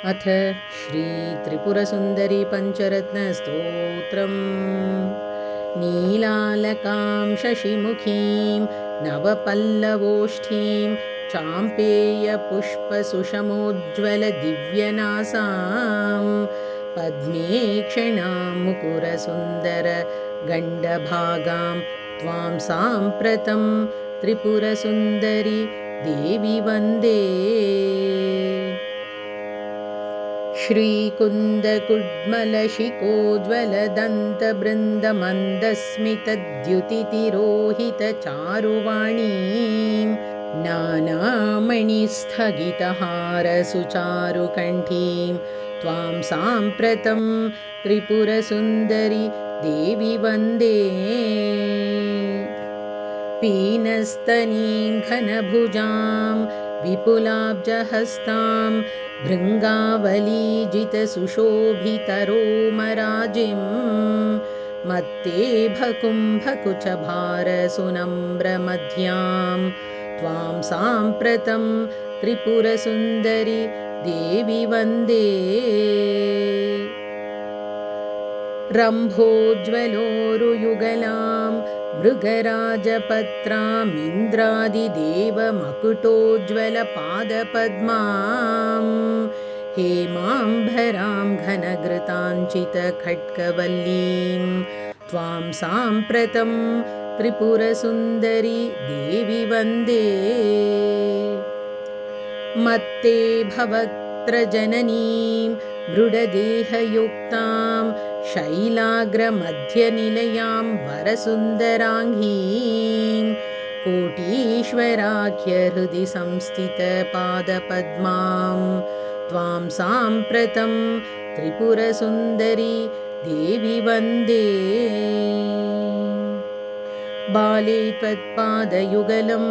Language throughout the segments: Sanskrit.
अथ श्रीत्रिपुरसुन्दरी पञ्चरत्नस्तोत्रम्। नीलालकां शशिमुखीं नवपल्लवोष्ठीं चाम्पेयपुष्पसुषमोज्ज्वलदिव्यनासां पद्मेक्षणां मुकुरसुन्दरगण्डभागां त्वां साम्प्रतं त्रिपुरसुन्दरि देवी वन्दे। श्रीकुन्दकुड्मलशिखोज्ज्वलदन्तबृन्दमन्दस्मितद्युतितिरोहितचारुवाणीं नानामणिस्थगितहारसुचारुकण्ठीं त्वां साम्प्रतं त्रिपुरसुन्दरि देवी वन्दे। पीनस्तनीं घनभुजां विपुलाब्जहस्तां भृङ्गावलीजितसुशोभितरोमराजिं मत्तेभकुम्भकुचभारसुनम्रमध्यां त्वां साम्प्रतं त्रिपुरसुन्दरि देवी वन्दे। रम्भोज्ज्वलोरुयुगलां मृगराजपत्रामिन्द्रादिदेवमकुटोज्ज्वलपादपद्मां हेमाम्बरां घनघृताञ्चितखड्गवल्लीं त्वां साम्प्रतं त्रिपुरसुन्दरि देवी वन्दे। मत्ते भवत्रजननीं मृडदेहयुक्तां शैलाग्रमध्यनिलयां वरसुन्दराङ्गीं कोटीश्वराख्यहृदि संस्थितपादपद्मां त्वां साम्प्रतं त्रिपुरसुन्दरि देवी वन्दे। बाले त्वत्पादयुगलं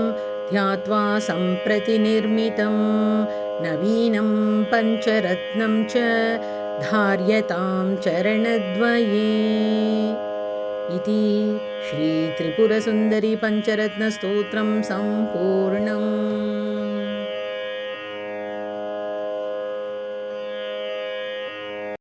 ध्यात्वा सम्प्रति निर्मितं नवीनं पञ्चरत्नं च धार्यतां चरणद्वये। इति श्रीत्रिपुरसुन्दरी पञ्चरत्नस्तोत्रं सम्पूर्णम्।